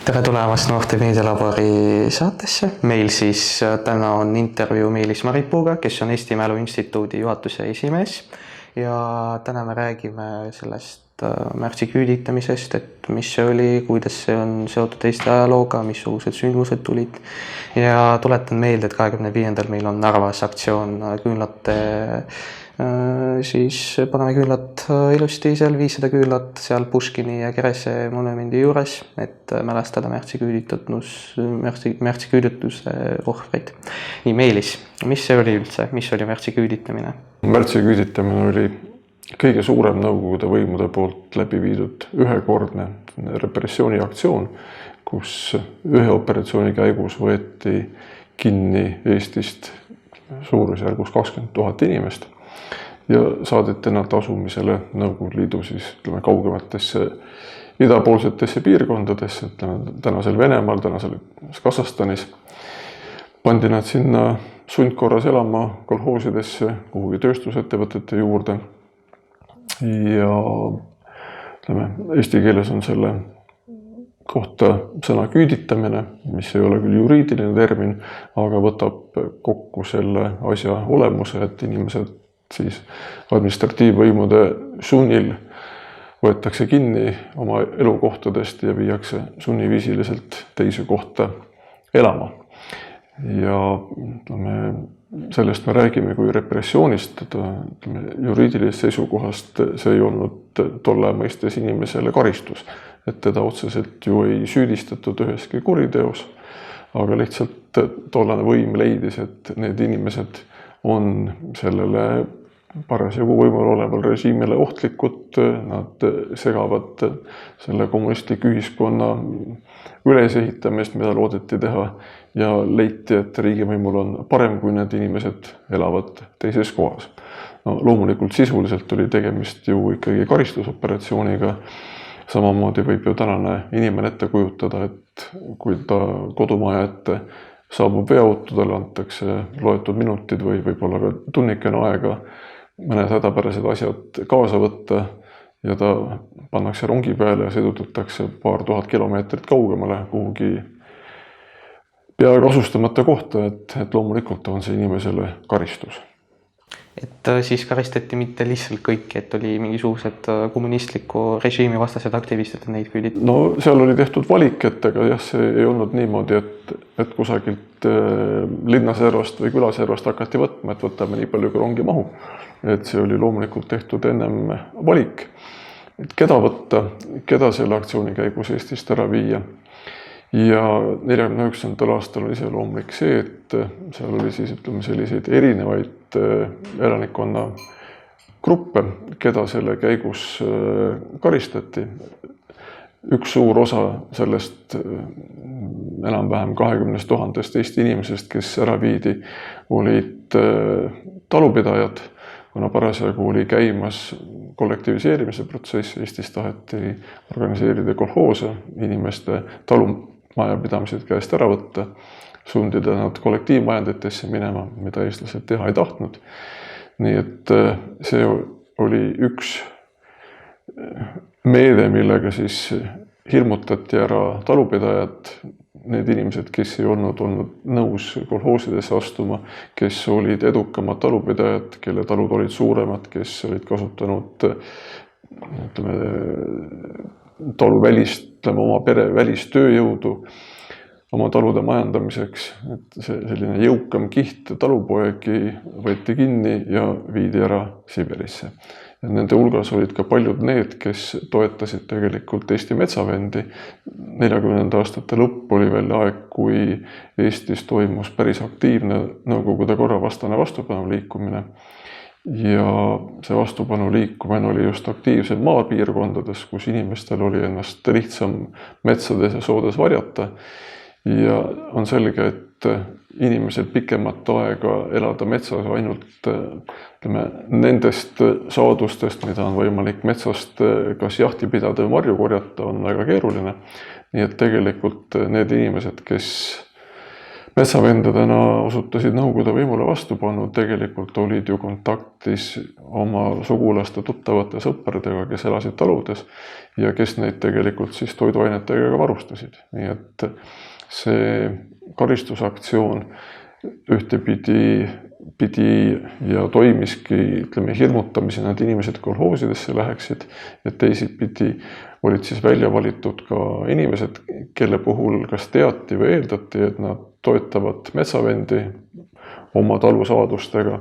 Tere tulemast Noorte Meedialabori saatesse. Meil siis täna on intervjuu Meelis Maripuuga, kes on Eesti Mälu Instituudi juhatuse esimees. Ja täna me räägime sellest märtsi küüditamisest, et mis see oli, kuidas see on seotud Eesti ajalooga, missugused sündmused tulid. Ja tuletan meelde, et 25. meil on Narvas aktsioon küünlate, siis paneme küünlat ilusti seal 500 küünlat seal Puškini ja Kerese monumendi juures, et mälestada märtsi küüdituse ohvreid. Nii, Meelis, mis see oli üldse? Mis oli märtsi küüditamine? Märtsi küüditamine oli kõige suurem Nõukogude võimude poolt läbi viidud ühekordne repressiooniaktsioon, kus ühe operatsiooni käigus võeti kinni Eestist suurusjärgus 20 000 inimest ja saadeti nad asumisele Nõukogude Liidu kaugematesse idapoolsetesse piirkondadesse, tänasel Venemaal, tänasel Kasahstanis. Pandi nad sinna sundkorras elama kolhoosidesse, kuhugi tööstusettevõtete juurde. Ja eesti keeles on selle kohta sõna küüditamine, mis ei ole küll juriidiline termin, aga võtab kokku selle asja olemuse, et inimesed siis administratiivvõimude sunnil võetakse kinni oma elukohtadest ja viiakse sunniviisiliselt teise kohta elama. Ja sellest me räägime kui repressioonist, juriidilisest seisukohast see ei olnud tolle mõistes inimesele karistus, et teda otseselt ju ei süüdistatud üheski kuriteos, aga lihtsalt tollane võim leidis, et need inimesed on sellele parasjagu võimul oleval režiimile ohtlikud, nad segavad selle kommunistliku ühiskonna ülesehitamist, mida loodeti teha, ja leiti, et riigivõimul on parem, kui need inimesed elavad teises kohas. No, loomulikult sisuliselt oli tegemist ju ikkagi karistusoperatsiooniga. Samamoodi võib ju tänane inimene ette kujutada, et kui ta kodumaja ette saabub veoauto, talle antakse loetud minutid või võib-olla ka tunnikene aega mõned hädapärased asjad kaasa võtta ja ta pannakse rongi peale ja sõidutatakse paar tuhat kilomeetrit kaugemale kuhugi peaaegu asustamata kohta, et loomulikult on see inimesele karistus. Et siis karistati mitte lihtsalt kõiki, et oli mingisugused kommunistliku režiimi vastased aktivistid neid küüdid? No seal oli tehtud valik, et ega jah, see ei olnud niimoodi, et kusagilt linnaservast või külaservast hakati võtma, et võtame nii palju, kui rongi mahu. Et see oli loomulikult tehtud ennem valik, et keda võtta, keda selle aktsiooni käigus Eestist ära viia. Ja 49. aastal oli iseloomulik see, et seal oli siis selliseid erinevaid elanikkonna gruppe, keda selle käigus karistati. Üks suur osa sellest enam-vähem 20 000 Eesti inimesest, kes ära viidi, olid talupidajad, kuna parasjagu oli käimas kollektiviseerimise protsess, Eestis taheti organiseerida kolhoose, inimeste talumajapidamised käest ära võtta, sundida nad kollektiivmajanditesse minema, mida eestlased teha ei tahtnud. Nii et see oli üks meede, millega siis hirmutati ära talupidajad, need inimesed, kes ei olnud nõus kolhoosidesse astuma, kes olid edukamad talupidajad, kelle talud olid suuremad, kes olid kasutanud oma pere välistööjõudu oma talude majandamiseks. Et selline jõukam kiht talupoegi võeti kinni ja viidi ära Siberisse. Ja nende hulgas olid ka paljud need, kes toetasid tegelikult Eesti metsavendi. 40. aastate lõpp oli veel aeg, kui Eestis toimus päris aktiivne Nõukogude korra vastane vastupanu liikumine. Ja see vastupanu liikumine oli just aktiivsel maapiirkondades, kus inimestel oli ennast lihtsam metsades ja soodes varjata. Ja on selge, et inimesed pikemat aega elada metsas ainult nendest saadustest, mida on võimalik metsast kas jahti pidada või marju korjata, on väga keeruline. Nii et tegelikult need inimesed, kes metsavendadena osutusid Nõukogude võimule vastupanu, tegelikult olid ju kontaktis oma sugulaste, tuttavate, sõpradega, kes elasid taludes ja kes neid tegelikult siis toiduainetega ka varustasid. Nii et see karistusaktsioon ühtepidi ja toimiski, ütleme, hirmutamisena, et inimesed kolhoosidesse läheksid, ja teisipidi olid siis välja valitud ka inimesed, kelle puhul kas teati või eeldati, et nad toetavad metsavendi oma talusaadustega.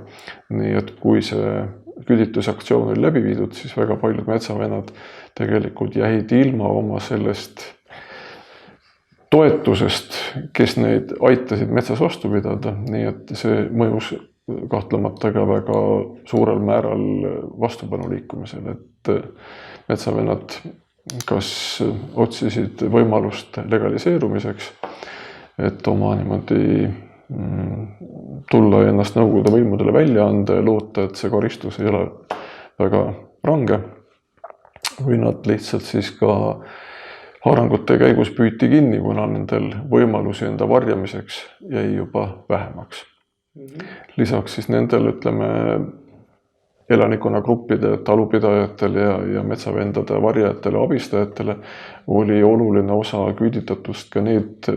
Nii et kui see küüditusaktsioon oli läbi viidud, siis väga paljud metsavennad tegelikult jäid ilma oma sellest toetusest, kes neid aitasid metsas vastu pidada, nii et see mõjus kahtlemata ka väga suurel määral vastupanu liikumisele, et metsavennad kas otsisid võimalust legaliseerumiseks, et oma niimoodi tulla ja ennast Nõukogude võimudele välja anda ja loota, et see karistus ei ole väga range, või nad lihtsalt siis ka haarangute käigus püüti kinni, kuna nendel võimalusi enda varjamiseks jäi juba vähemaks. Lisaks siis nendel, ütleme, elanikkonna gruppide, talupidajatel ja metsavendade varjajatele, abistajatele oli oluline osa küüditatust ka need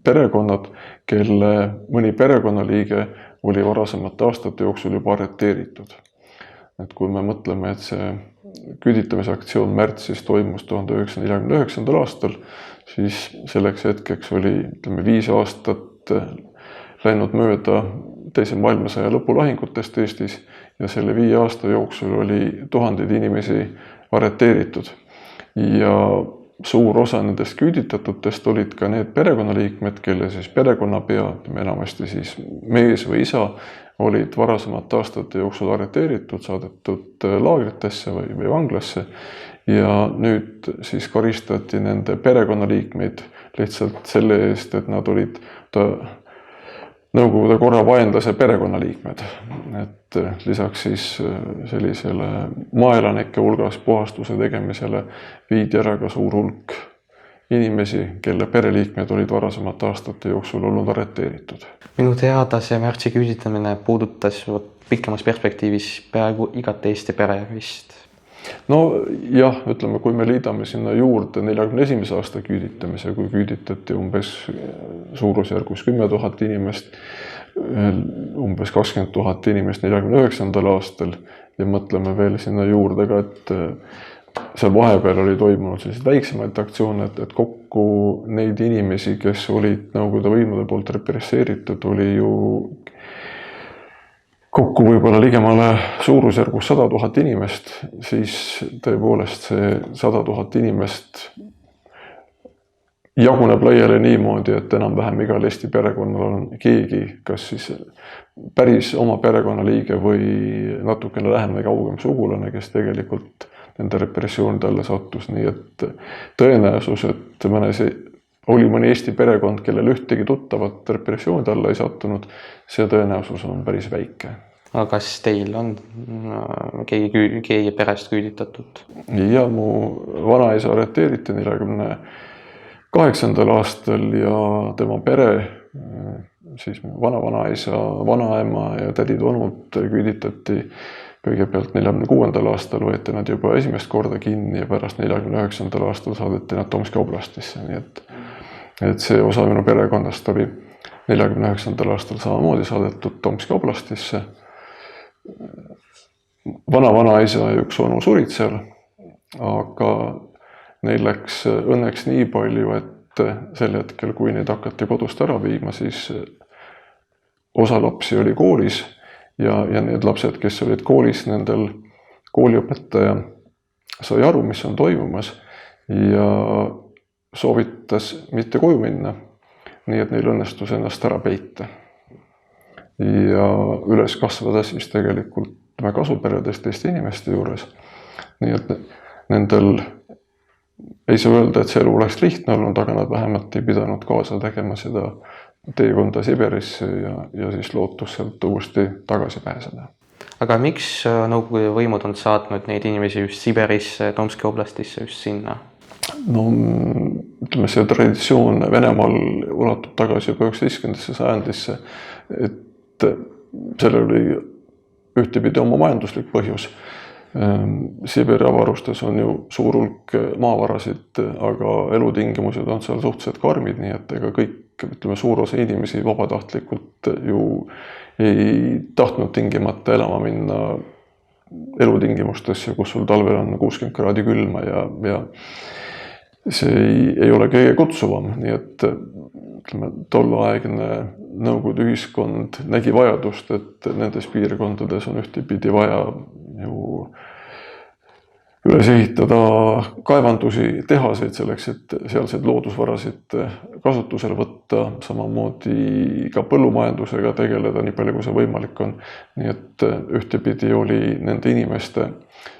perekonnad, kelle mõni perekonnaliige oli varasemate aastate jooksul juba arreteeritud. Et kui me mõtleme, et see küüditamisaktsioon märtsis toimus 1949. aastal, siis selleks hetkeks oli, ütleme, 5 aastat läinud mööda teise maailmasõja lõpulahingutest Eestis ja selle 5 aasta jooksul oli tuhandeid inimesi arreteeritud. Ja suur osa nendest küüditatutest olid ka need perekonnaliikmed, kelle siis perekonnapea, enamasti siis mees või isa, olid varasemate aastate jooksul arreteeritud, saadetud laagritesse või vanglasse ja nüüd siis karistati nende perekonnaliikmeid lihtsalt selle eest, et nad olid Nõukogude korra vaenlase perekonnaliikmed. Et lisaks siis sellisele maaelanike hulgas puhastuse tegemisele viidi ära ka suur hulk inimesi, kelle pereliikmed olid varasemate aastate jooksul olnud arreteeritud. Minu teada see märtsi küüditamine puudutas pikemas perspektiivis peaaegu igat Eesti pere vist. No jah, ütleme, kui me liidame sinna juurde 41. aasta küüditamise, kui küüditati umbes suurusjärgus 10 000 inimest, umbes 20 000 inimest 49. aastal ja mõtleme veel sinna juurde ka, et seal vahepeal oli toimunud sellised väiksemaid aktsioone, et kokku neid inimesi, kes olid Nõukogude võimude poolt represseeritud, oli ju kokku võib-olla ligemale suurusjärgus 100 000 inimest, siis tõepoolest see 100 000 inimest jaguneb laiali niimoodi, et enam-vähem igal Eesti perekonnal on keegi, kas siis päris oma perekonnaliige või natukene lähem või kaugem sugulane, kes tegelikult nende repressioonide alla sattus. Nii et tõenäosus, et oli mõni Eesti perekond, kellel ühtegi tuttavat repressioonide alla ei sattunud, see tõenäosus on päris väike. Aga kas teil on keegi perest küüditatud? Ja mu vanaisa arreteeriti 1948. aastal ja tema pere, siis vanavanaisa, vanaema ja tädid-onud küüditati kõigepealt 1946. aastal, võeti nad juba esimest korda kinni ja pärast 1949. aastal saadeti nad Tomski oblastisse. Nii et see osa minu perekonnast oli 1949. aastal samamoodi saadetud Tomski oblastisse. Vana-vanaisa ja üks onu surid seal, aga neil läks õnneks nii palju, et sel hetkel, kui neid hakati kodust ära viima, siis osa lapsi oli koolis ja need lapsed, kes olid koolis, nendel kooliõpetaja sai aru, mis on toimumas ja soovitas mitte koju minna, nii et neil õnnestus ennast ära peita ja üles kasvada siis tegelikult kasuperedest Eesti inimeste juures. Nii et nendel ei saa öelda, et see elu oleks lihtne olnud, aga nad vähemalt ei pidanud kaasa tegema seda teekonda Siberisse ja siis lootus sealt uuesti tagasi pääseda. Aga miks Nõukogude võimud on saatnud neid inimesi just Siberisse, Tomski oblastisse just sinna? no ütleme, see traditsioon Venemaal ulatub tagasi juba 19. sajandisse, et sellel oli ühtepidi oma majanduslik põhjus. Siberi avarustes on ju suur hulk maavarasid, aga elutingimused on seal suhteliselt karmid, nii et ega kõik, ütleme, suur osa inimesi vabatahtlikult ju ei tahtnud tingimata elama minna elutingimustesse, kus sul talvel on 60 kraadi külma ja see ei ole kõige kutsuvam, nii et ütleme, tolleaegne Nõukogude ühiskond nägi vajadust, et nendes piirkondades on ühtepidi vaja ju üles ehitada kaevandusi, tehaseid selleks, et sealseid loodusvarasid kasutusele võtta, samamoodi ka põllumajandusega tegeleda, nii palju kui see võimalik on. Nii et ühtepidi oli nende inimeste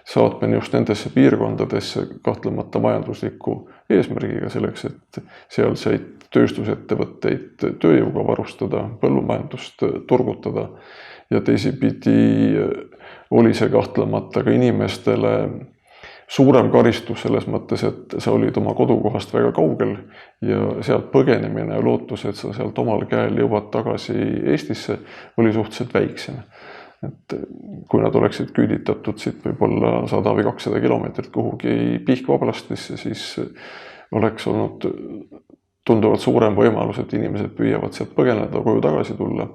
saatmine just nendesse piirkondadesse kahtlemata majandusliku eesmärgiga selleks, et sealseid tööstusettevõtteid tööjõuga varustada, põllumajandust turgutada ja teisipidi oli see kahtlemata ka inimestele suurem karistus selles mõttes, et sa olid oma kodukohast väga kaugel ja sealt põgenemine ja lootus, et sa sealt omal käel jõuad tagasi Eestisse, oli suhteliselt väiksem. Et kui nad oleksid küüditatud siit võib-olla 100 või 200 kilomeetrit kuhugi Pihkva oblastisse, siis oleks olnud tunduvalt suurem võimalus, et inimesed püüavad sealt põgeneda, koju tagasi tulla,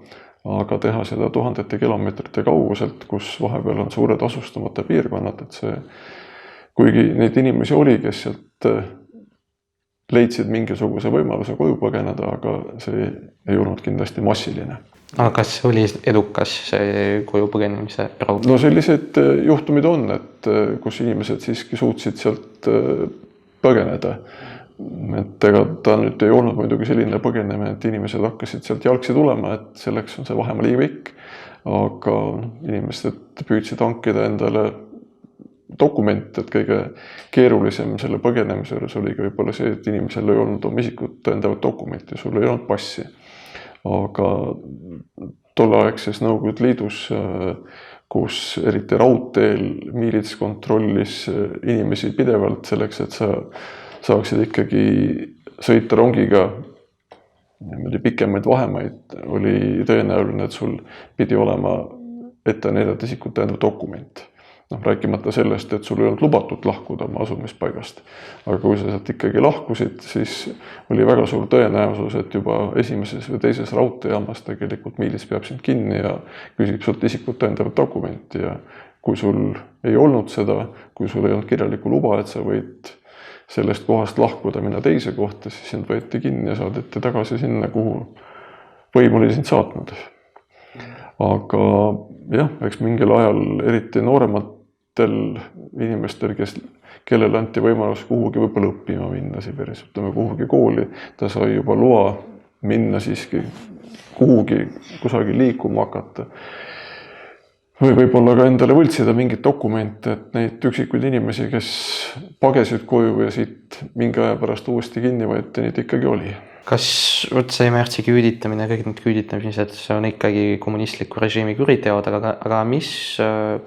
aga teha seda tuhandete kilomeetrite kauguselt, kus vahepeal on suured asustamata piirkonnad, et see, kuigi neid inimesi oli, kes sealt leidsid mingisuguse võimaluse koju põgeneda, aga see ei olnud kindlasti massiline. Aga kas oli edukas see koju põgenemise raud? No sellised juhtumid on, et kus inimesed siiski suutsid sealt põgeneda. Et ega ta nüüd ei olnud muidugi selline põgenemine, et inimesed hakkasid sealt jalgsi tulema, et selleks on see vahemaa liiga pikk, aga inimesed püüdsid hankida endale dokumente, et kõige keerulisem selle põgenemise juures oli ka võib-olla see, et inimesel ei olnud oma isikut tõendavat dokumenti, sul ei olnud passi. Aga tolleaegses Nõukogude Liidus, kus eriti raudteel miilits kontrollis inimesi pidevalt selleks, et sa saaksid ikkagi sõita rongiga pikemaid vahemaid, oli tõenäoline, et sul pidi olema ette näidata isikut tõendav dokument. Rääkimata sellest, et sul ei olnud lubatud lahkuda oma asumispaigast. Aga kui sa sealt ikkagi lahkusid, siis oli väga suur tõenäosus, et juba esimeses või teises raudteejaamas tegelikult miilis peab sind kinni ja küsib sult isikut tõendavat dokumenti. Ja kui sul ei olnud seda, kui sul ei olnud kirjalikku luba, et sa võid sellest kohast lahkuda, minna teise kohta, siis sind võeti kinni ja saadeti tagasi sinna, kuhu võim oli sind saatnud. Aga jah, eks mingil ajal eriti noorematel inimestel, kellele anti võimalus kuhugi võib-olla õppima minna Siberis, ütleme kuhugi kooli, ta sai juba loa minna siiski kuhugi kusagil liikuma hakata. Või võib-olla ka endale võltsida mingit dokumente, et neid üksikuid inimesi, kes pagesid koju ja siit mingi aja pärast uuesti kinni võeti, neid ikkagi oli. Kas see märtsi küüditamine, kõik need küüditamised, see on ikkagi kommunistliku režiimi kuriteod, aga mis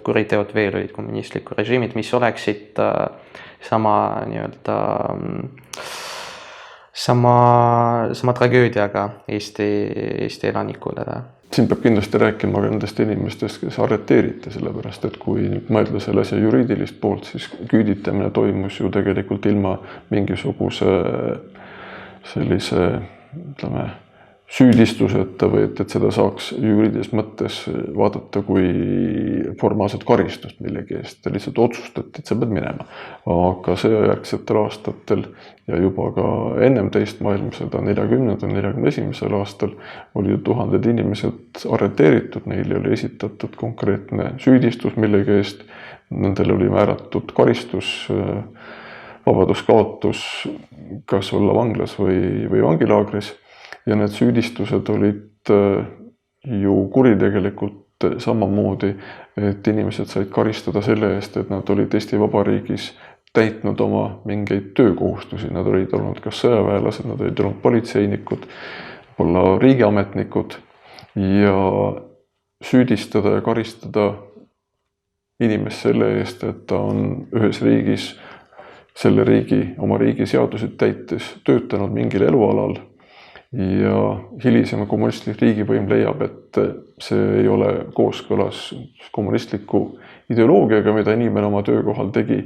kuriteod veel olid kommunistliku režiimid, mis oleksid sama tragöödiaga Eesti elanikule? Siin peab kindlasti rääkima ka nendest inimestest, kes arreteeriti, sellepärast, et kui nüüd mõelda selle juriidilist poolt, siis küüditamine toimus ju tegelikult ilma mingisuguse sellise, ütleme, süüdistuseta või et seda saaks juriidilises mõttes vaadata kui formaalset karistust millegi eest. Lihtsalt otsustati, et sa pead minema. Aga sõjajärgsetel aastatel ja juba ka ennem teist maailmasõda 40-41. aastal oli tuhanded inimesed arreteeritud, neile oli esitatud konkreetne süüdistus millegi eest, nendel oli määratud karistus, vabaduskaotus, kas olla vanglas või vangilaagris. Ja need süüdistused olid ju kuritegelikult samamoodi, et inimesed said karistada selle eest, et nad olid Eesti Vabariigis täitnud oma mingeid töökohustusi. Nad olid olnud kas sõjaväelased, nad olid olnud politseinikud, võib-olla riigiametnikud ja süüdistada ja karistada inimest selle eest, et ta on ühes riigis selle oma riigi seaduseid täites töötanud mingil elualal ja hilisem kommunistlik riigivõim leiab, et see ei ole kooskõlas kommunistliku ideoloogiaga, mida inimene oma töökohal tegi.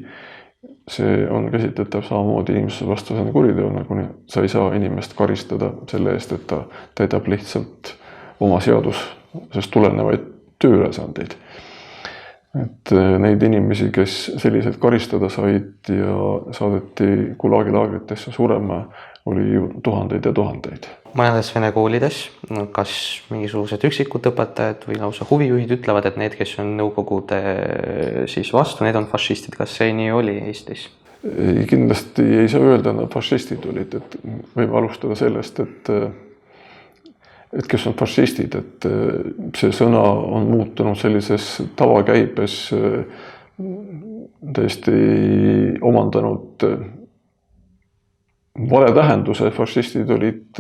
See on käsitletav samamoodi inimese vastasena kuriteona, kuni sa ei saa inimest karistada selle eest, et ta täidab lihtsalt oma seadusest tulenevaid tööülesandeid. Et neid inimesi, kes selliseid karistada said ja saadeti Gulagi laagritesse surema, oli ju tuhandeid ja tuhandeid. Mõnedes vene koolides, kas mingisugused üksikud õpetajad või lausa huvijuhid ütlevad, et need, kes on nõukogude siis vastu, need on fašistid. Kas see nii oli Eestis? Kindlasti ei saa öelda, et nad fašistid olid. Et võime alustada sellest, et kes on fašistid, et see sõna on muutunud sellises tavakäibes täiesti omandanud vale tähenduse. Fašistid olid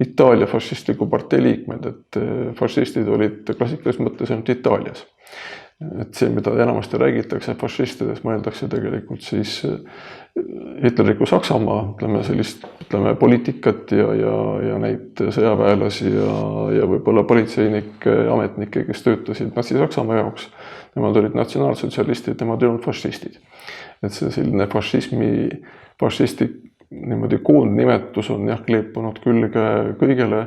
Itaalia fašistliku partei liikmed, et fašistid olid klassikalises mõttes ainult Itaalias. Et see, mida enamasti räägitakse fašistidest, mõeldakse tegelikult siis hitlerliku Saksamaa, ütleme poliitikat ja neid sõjaväelasi ja võib-olla politseinikke, ametnikke, kes töötasid Natsi-Saksamaa jaoks. Nemad olid natsionaalsotsialistid, nemad ei olnud fašistid. Et see selline fašistlik niimoodi koondnimetus on kleepunud külge kõigele,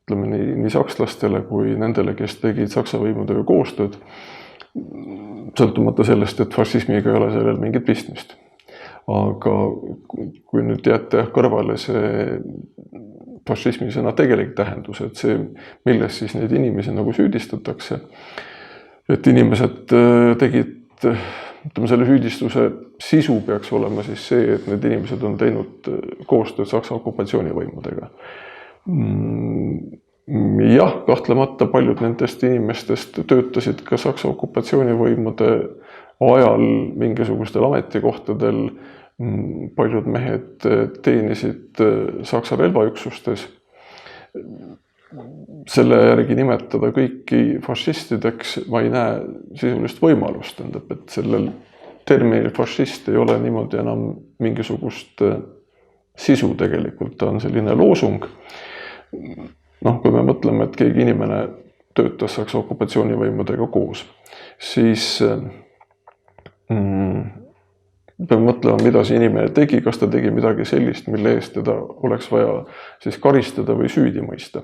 ütleme nii sakslastele kui nendele, kes tegid Saksa võimudega koostööd, sõltumata sellest, et fašismiga ei ole sellel mingit pistmist. Aga kui nüüd jätta kõrvale see fašismi sõna tegelik tähendus, et see, milles siis neid inimesi nagu süüdistatakse, et inimesed tegid, ütleme, selle süüdistuse sisu peaks olema siis see, et need inimesed on teinud koostööd Saksa okupatsioonivõimudega. Jah, kahtlemata paljud nendest inimestest töötasid ka Saksa okupatsioonivõimude ajal mingisugustel ametikohtadel. Paljud mehed teenisid Saksa relvaüksustes. Selle järgi nimetada kõiki fašistideks ma ei näe sisulist võimalust, et sellel terminil fašist ei ole niimoodi enam mingisugust sisu tegelikult, ta on selline loosung. Kui me mõtleme, et keegi inimene töötas Saksa okupatsioonivõimudega koos, siis peame mõtlema, mida see inimene tegi, kas ta tegi midagi sellist, mille eest teda oleks vaja siis karistada või süüdi mõista.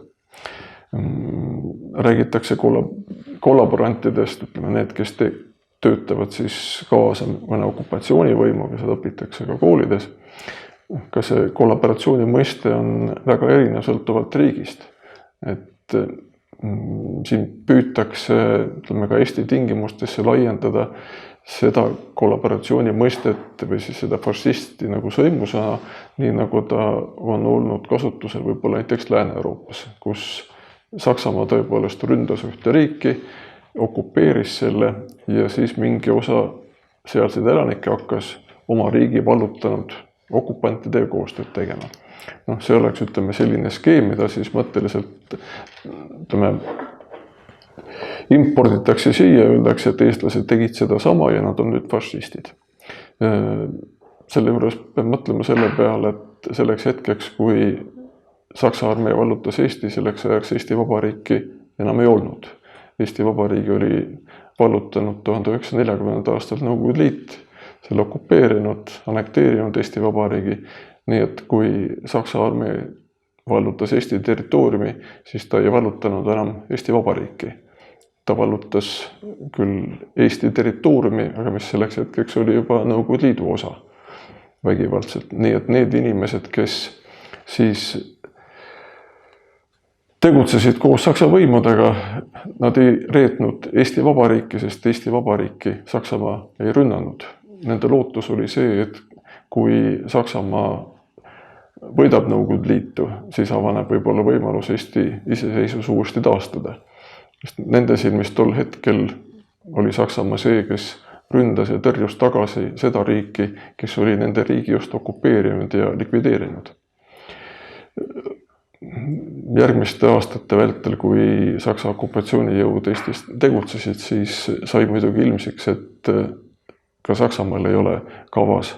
Räägitakse kollaborantidest, ütleme need, kes töötavad siis kaasa mõne okupatsioonivõimuga, seda õpitakse ka koolides. Ka see kollaboratsiooni mõiste on väga erinev sõltuvalt riigist. Et siin püütakse, ütleme ka Eesti tingimustesse laiendada seda kollaboratsiooni mõistet või siis seda fašisti nagu sõimusõna, nii nagu ta on olnud kasutusel võib-olla näiteks Lääne-Euroopas, kus Saksamaa tõepoolest ründas ühte riiki, okupeeris selle ja siis mingi osa sealseid elanikke hakkas oma riigi vallutanud okupantidega koostööd tegema. See oleks, ütleme, selline skeem, mida siis mõtteliselt, ütleme, imporditakse siia ja öeldakse, et eestlased tegid seda sama ja nad on nüüd fašistid. Selle juures peab mõtlema selle peale, et selleks hetkeks, kui Saksa armee vallutas Eesti, selleks ajaks Eesti Vabariiki enam ei olnud. Eesti Vabariigi oli vallutanud 1940. aastal Nõukogude Liit, selle okupeerinud, annekteerinud Eesti Vabariigi. Nii et kui Saksa armee vallutas Eesti territooriumi, siis ta ei vallutanud enam Eesti Vabariiki. Ta vallutas küll Eesti territooriumi, aga mis selleks hetkeks oli juba Nõukogude Liidu osa vägivaldselt. Nii et need inimesed, kes siis tegutsesid koos Saksa võimudega, nad ei reetnud Eesti Vabariiki, sest Eesti Vabariiki Saksamaa ei rünnanud. Nende lootus oli see, et kui Saksamaa võidab Nõukogude Liitu, siis avaneb võib-olla võimalus Eesti iseseisvus uuesti taastada. Nende silmis tol hetkel oli Saksamaa see, kes ründas ja tõrjus tagasi seda riiki, kes oli nende riigi just okupeerinud ja likvideerinud. Järgmiste aastate vältel, kui Saksa okupatsioonijõud Eestis tegutsesid, siis sai muidugi ilmsiks, et ka Saksamaal ei ole kavas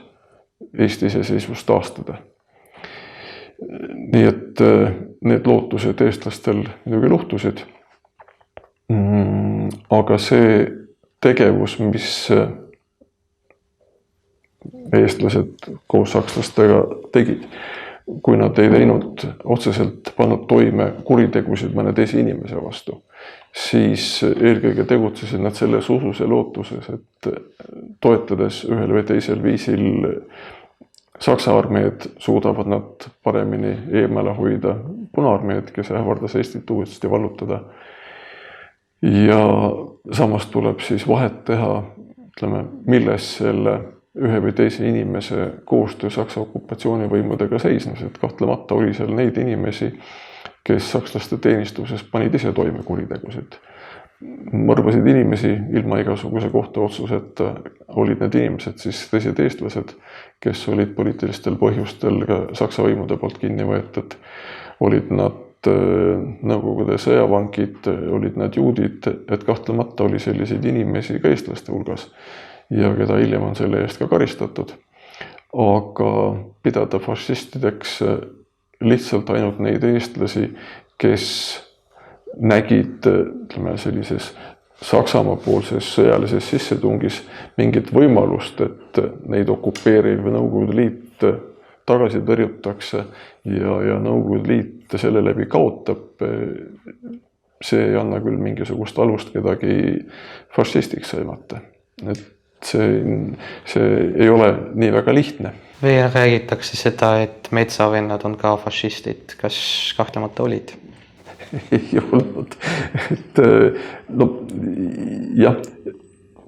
Eesti iseseisvust taastada. Nii et need lootused eestlastel muidugi luhtusid. Aga see tegevus, mis eestlased koos sakslastega tegid, kui nad ei teinud otseselt pannud toime kuritegusid mõne teise inimese vastu, siis eelkõige tegutsesid nad selles usus ja lootuses, et toetades ühel või teisel viisil Saksa armeed suudavad nad paremini eemale hoida Punaarmeed, kes ähvardas Eestit uuesti vallutada. Ja samas tuleb siis vahet teha, ütleme, milles selle ühe või teise inimese koostöö Saksa okupatsioonivõimudega seisnes, et kahtlemata oli seal neid inimesi, kes sakslaste teenistuses panid ise toime kuritegusid. Mõrvasid inimesi ilma igasuguse kohtuotsuseta, olid need inimesed siis teised eestlased, kes olid poliitilistel põhjustel ka Saksa võimude poolt kinni võetud, olid nad Nõukogude sõjavangid, olid nad juudid, et kahtlemata oli selliseid inimesi ka eestlaste hulgas ja keda hiljem on selle eest ka karistatud. Aga pidada fašistideks lihtsalt ainult neid eestlasi, kes nägid, ütleme, sellises Saksamaa poolses sõjalises sissetungis mingit võimalust, et neid okupeeriv Nõukogude Liit tagasi tõrjutakse ja Nõukogude Liit selle läbi kaotab, see ei anna küll mingisugust alust kedagi fašistiks sõimata. Et see ei ole nii väga lihtne. Veel räägitakse seda, et metsavennad on ka fašistid. Kas kahtlemata olid? Ei olnud. No, jah,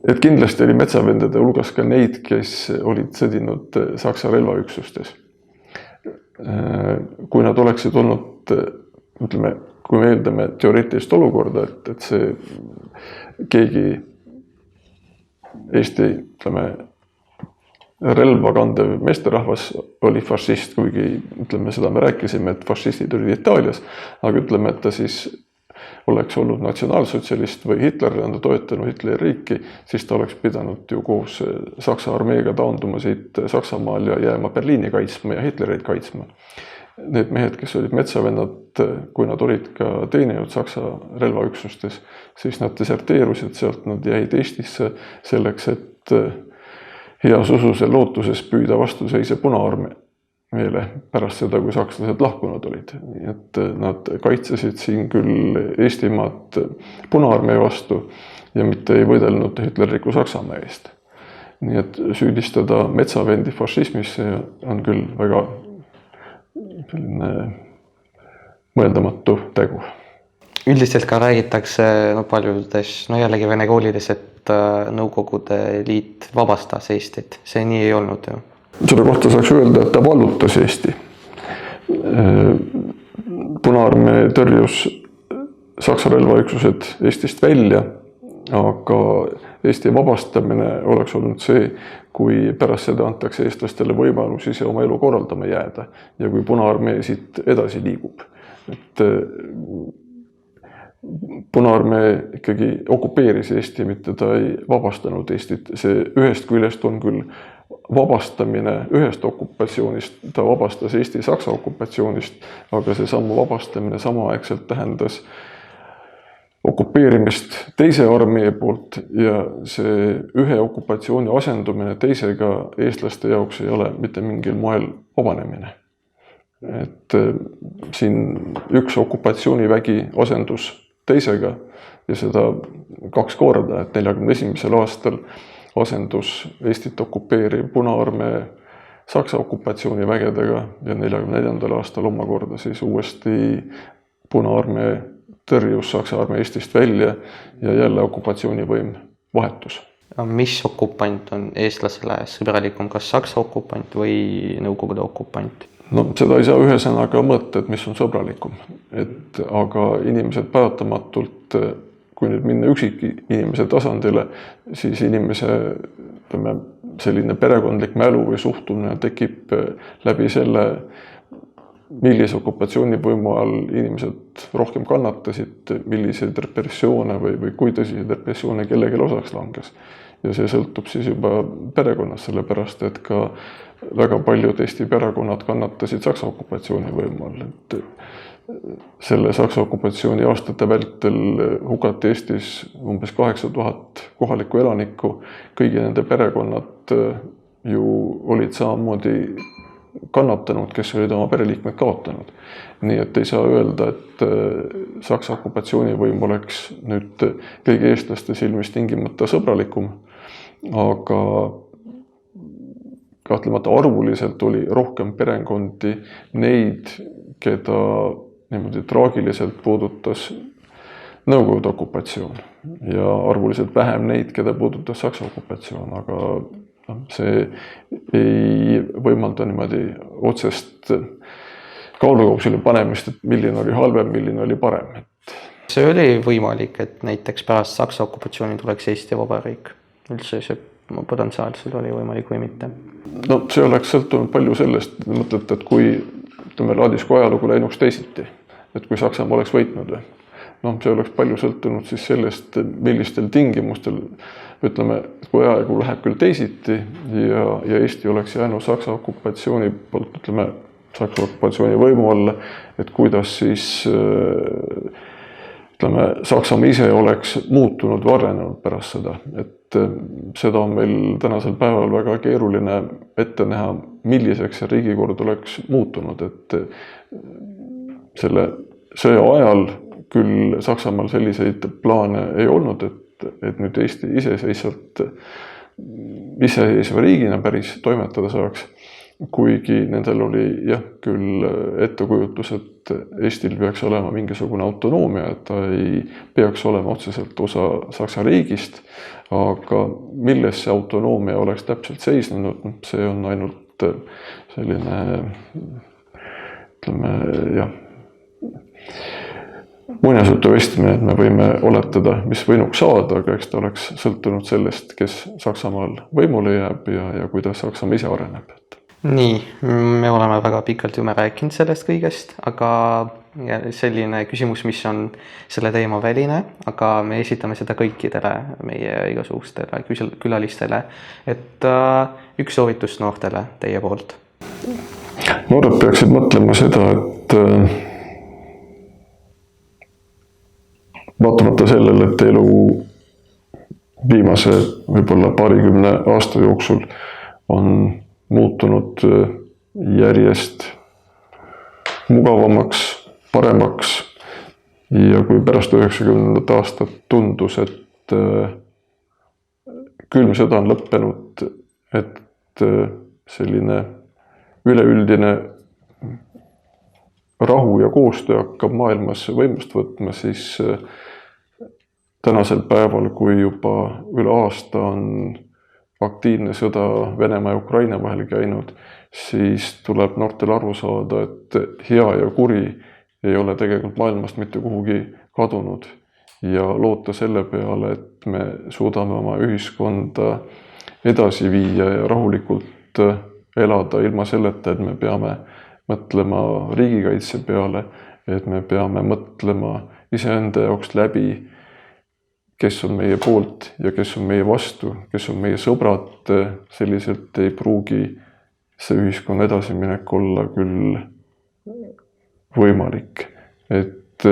et kindlasti oli metsavendade hulgas ka neid, kes olid sõdinud Saksa relvaüksustes. Kui nad oleksid olnud, ütleme, kui me eeldame teoreetilist olukorda, et see keegi Eesti, ütleme, relva kandev meesterahvas oli fašist, kuigi, ütleme, seda me rääkisime, et fašistid olid Itaalias, aga ütleme, et ta siis oleks olnud natsionaalsotsialist või Hitler on toetanud Hitleri riiki, siis ta oleks pidanud ju koos Saksa armeega taanduma siit Saksamaal ja jääma Berliini kaitsma ja Hitlereid kaitsma. Need mehed, kes olid metsavennad, kui nad olid ka teeninud Saksa relvaüksustes, siis nad deserteerusid sealt, nad jäid Eestisse selleks, et heas usus ja lootuses püüda vastuseise Punaarmeele pärast seda, kui sakslased lahkunud olid. Et nad kaitsesid siin küll Eestimaad Punaarmee vastu ja mitte ei võidelnud hitlerliku Saksamaa eest. Nii et süüdistada metsavendi fašismis on küll väga selline mõeldamatu tegu. Üldiselt ka räägitakse paljudes, jällegi vene koolides, et Nõukogude Liit vabastas Eestit. See nii ei olnud ju. Selle kohta saaks öelda, et ta vallutas Eesti. Punaarmee tõrjus Saksa relvaüksused Eestist välja, aga Eesti vabastamine oleks olnud see, kui pärast seda antakse eestlastele võimalus ise oma elu korraldama jääda ja kui Punaarmee siit edasi liigub. Et Punaarmee ikkagi okupeeris Eesti, mitte ta ei vabastanud Eestit. See ühest küljest on küll vabastamine ühest okupatsioonist, ta vabastas Eesti Saksa okupatsioonist, aga see samu vabastamine samaaegselt tähendas okupeerimist teise armee poolt ja see ühe okupatsiooni asendumine teisega eestlaste jaoks ei ole mitte mingil moel vabanemine. Et siin üks okupatsioonivägi asendus teisega ja seda 2 korda, et 1941. aastal asendus Eestit okupeeriv Punaarmee Saksa okupatsioonivägedega ja 1944. aastal omakorda siis uuesti Punaarmee tõrjus Saksa armee Eestist välja ja jälle okupatsioonivõim vahetus. Mis okupant on eestlasele sõbralikum, kas Saksa okupant või Nõukogude okupant? No seda ei saa ühe sõnaga mõõta, et mis on sõbralikum. Aga inimesed paratamatult, kui nüüd minna üksik inimese tasandile, siis inimese selline perekondlik mälu või suhtumine tekib läbi selle, millise okupatsioonivõimu all inimesed rohkem kannatasid, milliseid repressioone või kui tõsiseid repressioone kellelegi osaks langes. Ja see sõltub siis juba perekonnast, sellepärast et ka väga paljud Eesti perekonnad kannatasid Saksa okupatsioonivõimu all. Selle Saksa okupatsiooni aastate vältel hukati Eestis umbes 8000 kohalikku elanikku. Kõigi nende perekonnad ju olid samamoodi kannatanud, kes olid oma pereliikmed kaotanud. Nii et ei saa öelda, et Saksa okupatsioonivõim oleks nüüd kõigi eestlaste silmis tingimata sõbralikum, aga kahtlemata arvuliselt oli rohkem perekondi neid, keda niimoodi traagiliselt puudutas Nõukogude okupatsioon ja arvuliselt vähem neid, keda puudutas Saksa okupatsioon, aga see ei võimalda niimoodi otsest kaalukaussile panemist, et milline oli halvem, milline oli parem. See oli võimalik, et näiteks pärast Saksa okupatsiooni tuleks Eesti Vabariik. Üldse see potentsiaalselt oli võimalik või mitte? No see oleks sõltunud palju sellest, mõtlete, et kui Laadisko ajalugu läinuks teisiti, et kui Saksamaa oleks võitnud. See oleks palju sõltunud siis sellest, millistel tingimustel, ütleme, kui ajalugu läheb küll teisiti ja Eesti oleks jäänud Saksa okupatsiooni poolt, ütleme, Saksa okupatsiooni võimu alla, et kuidas siis Saksamaa ise oleks muutunud või arenenud pärast seda. Et seda on meil tänasel päeval väga keeruline ette näha, milliseks see riigikord oleks muutunud. Et selle sõja ajal küll Saksamaal selliseid plaane ei olnud, et nüüd Eesti iseseisva riigina päris toimetada saaks. Kuigi nendel oli küll ettekujutus, et Eestil peaks olema mingisugune autonoomia, et ta ei peaks olema otseselt osa Saksa riigist, aga milles see autonoomia oleks täpselt seisnud, see on ainult selline, muinasjutu vestmine, et me võime oletada, mis võinuks saada, aga eks ta oleks sõltunud sellest, kes Saksamaal võimule jääb ja kuidas Saksamaa ise areneb. Nii, me oleme väga pikalt juba rääkinud sellest kõigest, aga selline küsimus, mis on selle teema väline, aga me esitame seda kõikidele meie igasugustele külalistele, et üks soovitus noortele teie poolt. Noored peaksid mõtlema seda, et vaatamata sellele, et elu viimase võib-olla paarikümne aasta jooksul on muutunud järjest mugavamaks, paremaks ja kui pärast 90. aastat tundus, et külm sõda on lõppenud, et selline üleüldine rahu ja koostöö hakkab maailmas võimust võtma, siis tänasel päeval, kui juba üle aasta on aktiivne sõda Venemaa ja Ukraina vahel käinud, siis tuleb noortel aru saada, et hea ja kuri ei ole tegelikult maailmast mitte kuhugi kadunud ja loota selle peale, et me suudame oma ühiskonda edasi viia ja rahulikult elada ilma selleta, et me peame mõtlema riigikaitse peale, et me peame mõtlema iseenda jaoks läbi, kes on meie poolt ja kes on meie vastu, kes on meie sõbrad, selliselt ei pruugi see ühiskonna edasiminek olla küll võimalik. Et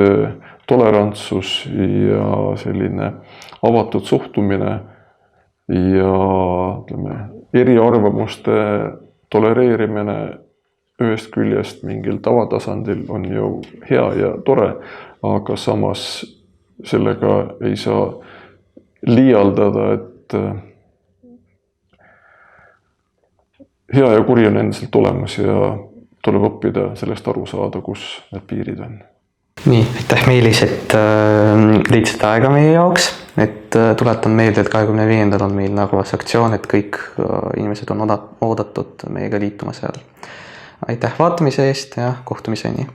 tolerantsus ja selline avatud suhtumine ja eriarvamuste tolereerimine ühest küljest mingil tavatasandil on ju hea ja tore, aga samas sellega ei saa liialdada, et hea ja kuri on endiselt olemas ja tuleb õppida sellest aru saada, kus need piirid on. Nii, aitäh Meelis, et leidsid aega meie jaoks, et tuletan meelde, et 25. on meil Narvas aktsioon, et kõik inimesed on oodatud meiega liituma seal. Aitäh vaatamise eest ja kohtumiseni!